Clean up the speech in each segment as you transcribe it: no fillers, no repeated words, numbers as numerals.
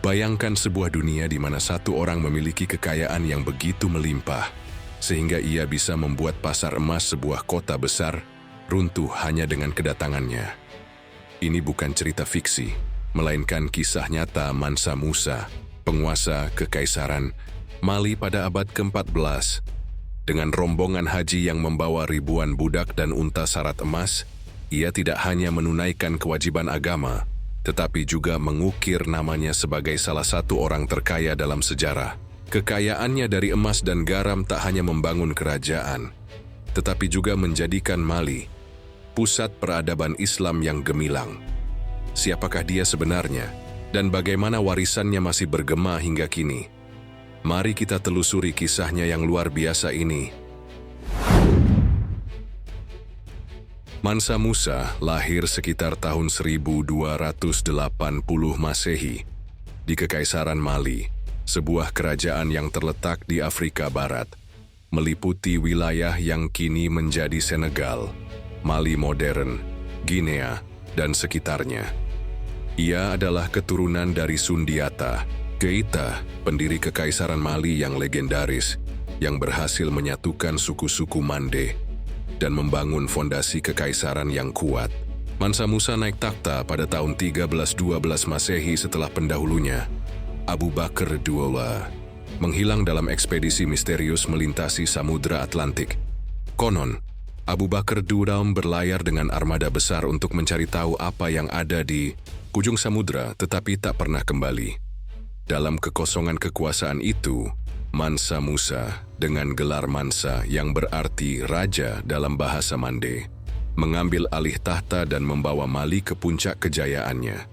Bayangkan sebuah dunia di mana satu orang memiliki kekayaan yang begitu melimpah, sehingga ia bisa membuat pasar emas sebuah kota besar runtuh hanya dengan kedatangannya. Ini bukan cerita fiksi, melainkan kisah nyata Mansa Musa, penguasa Kekaisaran Mali pada abad ke-14. Dengan rombongan haji yang membawa ribuan budak dan unta syarat emas, ia tidak hanya menunaikan kewajiban agama, tetapi juga mengukir namanya sebagai salah satu orang terkaya dalam sejarah. Kekayaannya dari emas dan garam tak hanya membangun kerajaan, tetapi juga menjadikan Mali pusat peradaban Islam yang gemilang. Siapakah dia sebenarnya, dan bagaimana warisannya masih bergema hingga kini? Mari kita telusuri kisahnya yang luar biasa ini. Mansa Musa lahir sekitar tahun 1280 Masehi di Kekaisaran Mali, sebuah kerajaan yang terletak di Afrika Barat, meliputi wilayah yang kini menjadi Senegal, Mali modern, Guinea, dan sekitarnya. Ia adalah keturunan dari Sundiata Keita, pendiri Kekaisaran Mali yang legendaris, yang berhasil menyatukan suku-suku Mande dan membangun fondasi kekaisaran yang kuat. Mansa Musa naik takhta pada tahun 1312 Masehi setelah pendahulunya, Abu Bakr II, menghilang dalam ekspedisi misterius melintasi Samudra Atlantik. Konon, Abu Bakr II berlayar dengan armada besar untuk mencari tahu apa yang ada di ujung samudra, tetapi tak pernah kembali. Dalam kekosongan kekuasaan itu, Mansa Musa, dengan gelar Mansa yang berarti raja dalam bahasa Mande, mengambil alih tahta dan membawa Mali ke puncak kejayaannya.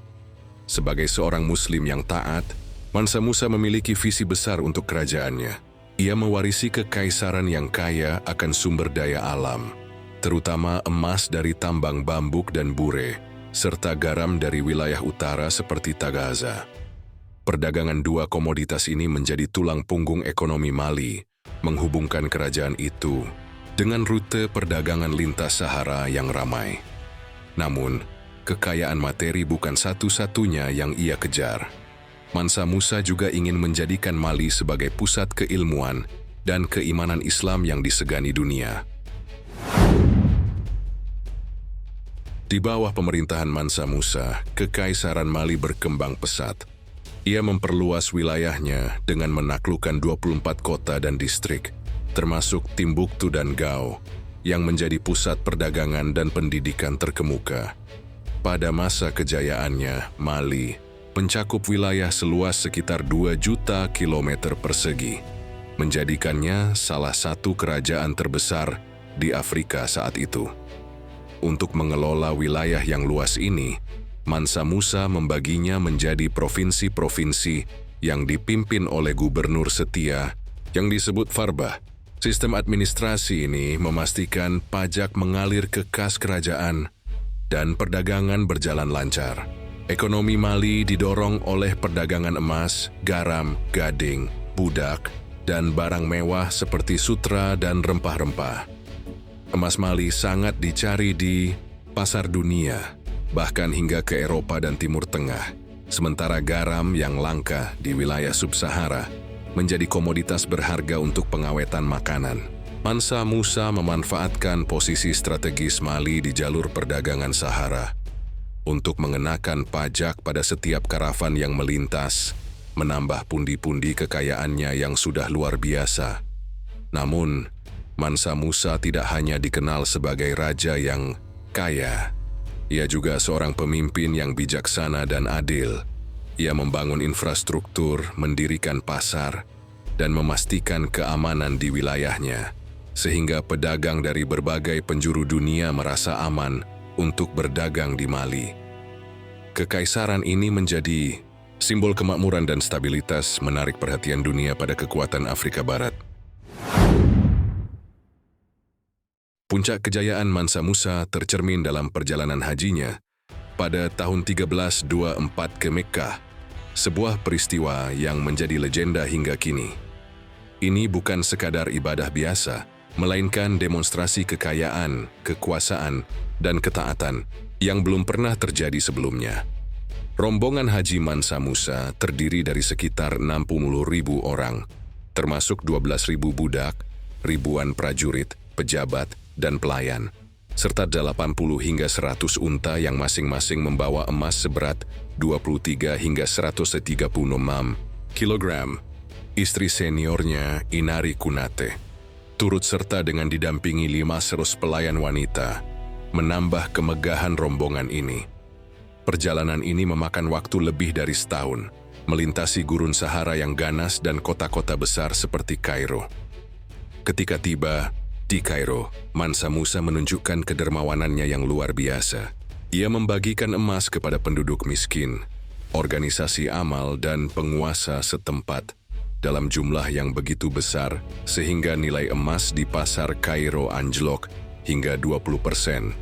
Sebagai seorang Muslim yang taat, Mansa Musa memiliki visi besar untuk kerajaannya. Ia mewarisi kekaisaran yang kaya akan sumber daya alam, terutama emas dari tambang bambuk dan bure, serta garam dari wilayah utara seperti Tagaza. Perdagangan dua komoditas ini menjadi tulang punggung ekonomi Mali, menghubungkan kerajaan itu dengan rute perdagangan lintas Sahara yang ramai. Namun, kekayaan materi bukan satu-satunya yang ia kejar. Mansa Musa juga ingin menjadikan Mali sebagai pusat keilmuan dan keimanan Islam yang disegani dunia. Di bawah pemerintahan Mansa Musa, Kekaisaran Mali berkembang pesat. Ia memperluas wilayahnya dengan menaklukkan 24 kota dan distrik, termasuk Timbuktu dan Gao, yang menjadi pusat perdagangan dan pendidikan terkemuka. Pada masa kejayaannya, Mali mencakup wilayah seluas sekitar 2 juta kilometer persegi, menjadikannya salah satu kerajaan terbesar di Afrika saat itu. Untuk mengelola wilayah yang luas ini, Mansa Musa membaginya menjadi provinsi-provinsi yang dipimpin oleh gubernur setia yang disebut Farbah. Sistem administrasi ini memastikan pajak mengalir ke kas kerajaan dan perdagangan berjalan lancar. Ekonomi Mali didorong oleh perdagangan emas, garam, gading, budak, dan barang mewah seperti sutra dan rempah-rempah. Emas Mali sangat dicari di pasar dunia, bahkan hingga ke Eropa dan Timur Tengah, sementara garam yang langka di wilayah Sub-Sahara menjadi komoditas berharga untuk pengawetan makanan. Mansa Musa memanfaatkan posisi strategis Mali di jalur perdagangan Sahara untuk mengenakan pajak pada setiap karavan yang melintas, menambah pundi-pundi kekayaannya yang sudah luar biasa. Namun, Mansa Musa tidak hanya dikenal sebagai raja yang kaya. Ia juga seorang pemimpin yang bijaksana dan adil. Ia membangun infrastruktur, mendirikan pasar, dan memastikan keamanan di wilayahnya, sehingga pedagang dari berbagai penjuru dunia merasa aman untuk berdagang di Mali. Kekaisaran ini menjadi simbol kemakmuran dan stabilitas, menarik perhatian dunia pada kekuatan Afrika Barat. Puncak kejayaan Mansa Musa tercermin dalam perjalanan hajinya pada tahun 1324 ke Mekkah, sebuah peristiwa yang menjadi legenda hingga kini. Ini bukan sekadar ibadah biasa, melainkan demonstrasi kekayaan, kekuasaan, dan ketaatan yang belum pernah terjadi sebelumnya. Rombongan Haji Mansa Musa terdiri dari sekitar 60.000 orang, termasuk 12.000 budak, ribuan prajurit, pejabat, dan pelayan, serta 80 hingga 100 unta yang masing-masing membawa emas seberat 23 hingga 136 kilogram. Istri seniornya, Inari Kunate, turut serta dengan didampingi 500 pelayan wanita, menambah kemegahan rombongan ini. Perjalanan ini memakan waktu lebih dari setahun, melintasi gurun Sahara yang ganas dan kota-kota besar seperti Kairo. Ketika tiba di Kairo, Mansa Musa menunjukkan kedermawanannya yang luar biasa. Ia membagikan emas kepada penduduk miskin, organisasi amal dan penguasa setempat dalam jumlah yang begitu besar sehingga nilai emas di pasar Kairo anjlok hingga 20%.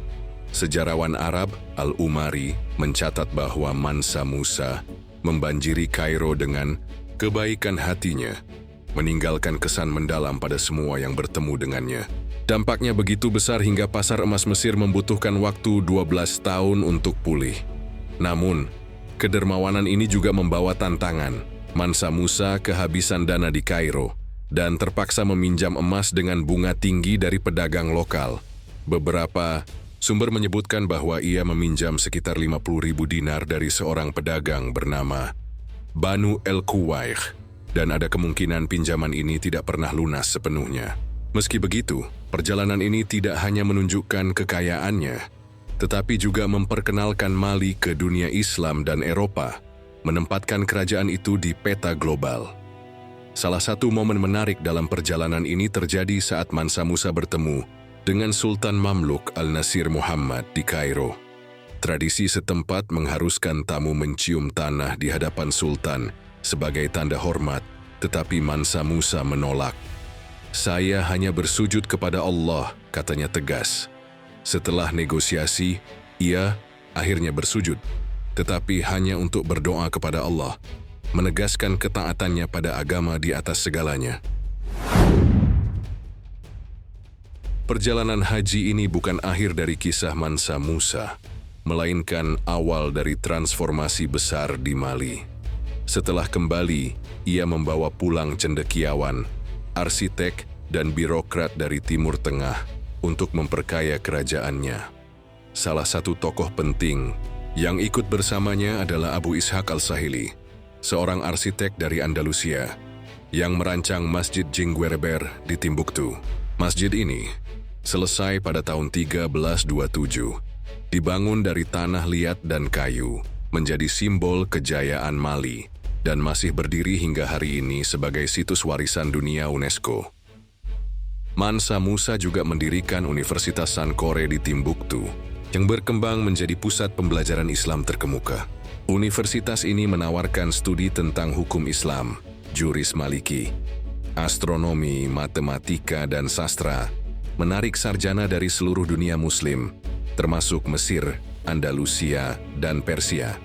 Sejarawan Arab Al-Umari mencatat bahwa Mansa Musa membanjiri Kairo dengan kebaikan hatinya, meninggalkan kesan mendalam pada semua yang bertemu dengannya. Dampaknya begitu besar hingga pasar emas Mesir membutuhkan waktu 12 tahun untuk pulih. Namun, kedermawanan ini juga membawa tantangan. Mansa Musa kehabisan dana di Kairo dan terpaksa meminjam emas dengan bunga tinggi dari pedagang lokal. Beberapa sumber menyebutkan bahwa ia meminjam sekitar 50.000 dinar dari seorang pedagang bernama Banu El-Kuwaikh, dan ada kemungkinan pinjaman ini tidak pernah lunas sepenuhnya. Meski begitu, perjalanan ini tidak hanya menunjukkan kekayaannya, tetapi juga memperkenalkan Mali ke dunia Islam dan Eropa, menempatkan kerajaan itu di peta global. Salah satu momen menarik dalam perjalanan ini terjadi saat Mansa Musa bertemu dengan Sultan Mamluk Al-Nasir Muhammad di Kairo. Tradisi setempat mengharuskan tamu mencium tanah di hadapan Sultan sebagai tanda hormat, tetapi Mansa Musa menolak. "Saya hanya bersujud kepada Allah," katanya tegas. Setelah negosiasi, ia akhirnya bersujud, tetapi hanya untuk berdoa kepada Allah, menegaskan ketaatannya pada agama di atas segalanya. Perjalanan haji ini bukan akhir dari kisah Mansa Musa, melainkan awal dari transformasi besar di Mali. Setelah kembali, ia membawa pulang cendekiawan, arsitek, dan birokrat dari Timur Tengah untuk memperkaya kerajaannya. Salah satu tokoh penting yang ikut bersamanya adalah Abu Ishaq Al-Sahili, seorang arsitek dari Andalusia, yang merancang Masjid Jingwereber di Timbuktu. Masjid ini selesai pada tahun 1327, dibangun dari tanah liat dan kayu, menjadi simbol kejayaan Mali, dan masih berdiri hingga hari ini sebagai situs warisan dunia UNESCO. Mansa Musa juga mendirikan Universitas Sankore di Timbuktu, yang berkembang menjadi pusat pembelajaran Islam terkemuka. Universitas ini menawarkan studi tentang hukum Islam, juris Maliki, astronomi, matematika, dan sastra, menarik sarjana dari seluruh dunia Muslim, termasuk Mesir, Andalusia, dan Persia.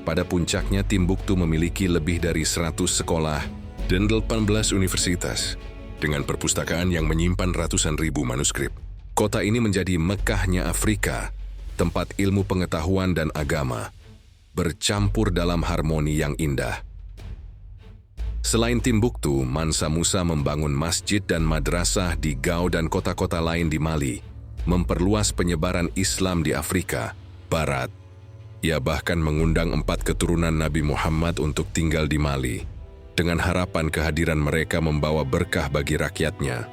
Pada puncaknya, Timbuktu memiliki lebih dari 100 sekolah dan 18 universitas, dengan perpustakaan yang menyimpan ratusan ribu manuskrip. Kota ini menjadi Mekahnya Afrika, tempat ilmu pengetahuan dan agama bercampur dalam harmoni yang indah. Selain Timbuktu, Mansa Musa membangun masjid dan madrasah di Gao dan kota-kota lain di Mali, memperluas penyebaran Islam di Afrika Barat. Ia bahkan mengundang 4 keturunan Nabi Muhammad untuk tinggal di Mali, dengan harapan kehadiran mereka membawa berkah bagi rakyatnya.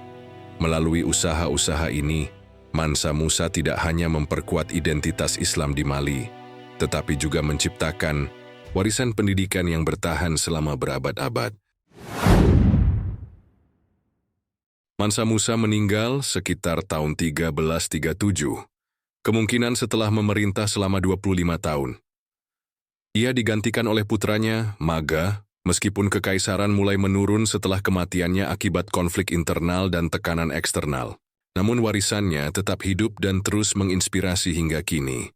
Melalui usaha-usaha ini, Mansa Musa tidak hanya memperkuat identitas Islam di Mali, tetapi juga menciptakan warisan pendidikan yang bertahan selama berabad-abad. Mansa Musa meninggal sekitar tahun 1337, kemungkinan setelah memerintah selama 25 tahun. Ia digantikan oleh putranya, Maga, meskipun kekaisaran mulai menurun setelah kematiannya akibat konflik internal dan tekanan eksternal. Namun warisannya tetap hidup dan terus menginspirasi hingga kini.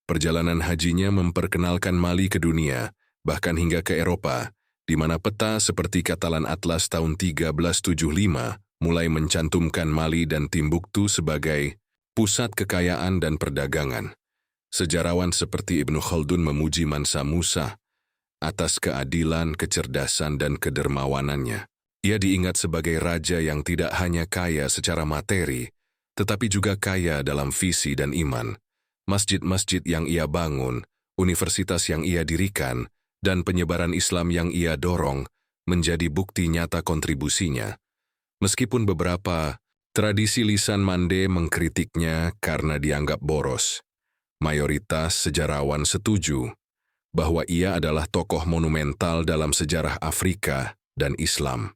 Perjalanan hajinya memperkenalkan Mali ke dunia, bahkan hingga ke Eropa, di mana peta seperti Catalan Atlas tahun 1375 mulai mencantumkan Mali dan Timbuktu sebagai pusat kekayaan dan perdagangan. Sejarawan seperti Ibnu Khaldun memuji Mansa Musa atas keadilan, kecerdasan, dan kedermawanannya. Ia diingat sebagai raja yang tidak hanya kaya secara materi, tetapi juga kaya dalam visi dan iman. Masjid-masjid yang ia bangun, universitas yang ia dirikan, dan penyebaran Islam yang ia dorong menjadi bukti nyata kontribusinya. Meskipun beberapa tradisi lisan Mande mengkritiknya karena dianggap boros, mayoritas sejarawan setuju bahwa ia adalah tokoh monumental dalam sejarah Afrika dan Islam.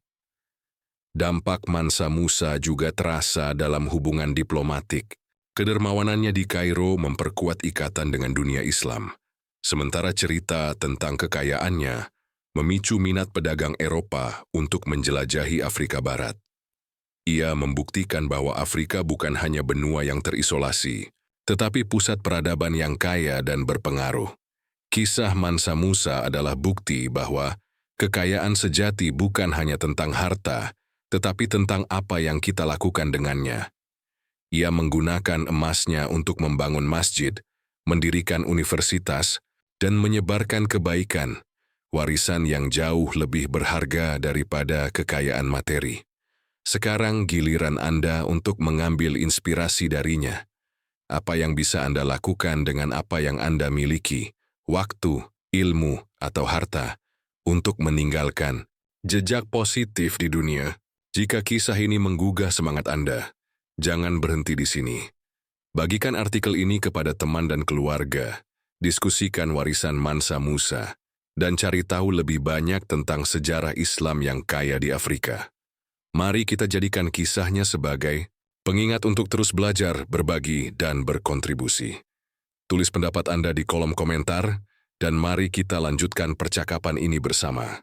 Dampak Mansa Musa juga terasa dalam hubungan diplomatik. Kedermawanannya di Kairo memperkuat ikatan dengan dunia Islam. Sementara cerita tentang kekayaannya memicu minat pedagang Eropa untuk menjelajahi Afrika Barat. Ia membuktikan bahwa Afrika bukan hanya benua yang terisolasi, tetapi pusat peradaban yang kaya dan berpengaruh. Kisah Mansa Musa adalah bukti bahwa kekayaan sejati bukan hanya tentang harta, tetapi tentang apa yang kita lakukan dengannya. Ia menggunakan emasnya untuk membangun masjid, mendirikan universitas, dan menyebarkan kebaikan, warisan yang jauh lebih berharga daripada kekayaan materi. Sekarang giliran Anda untuk mengambil inspirasi darinya. Apa yang bisa Anda lakukan dengan apa yang Anda miliki, waktu, ilmu, atau harta, untuk meninggalkan jejak positif di dunia? Jika kisah ini menggugah semangat Anda, jangan berhenti di sini. Bagikan artikel ini kepada teman dan keluarga, diskusikan warisan Mansa Musa, dan cari tahu lebih banyak tentang sejarah Islam yang kaya di Afrika. Mari kita jadikan kisahnya sebagai pengingat untuk terus belajar, berbagi, dan berkontribusi. Tulis pendapat Anda di kolom komentar, dan mari kita lanjutkan percakapan ini bersama.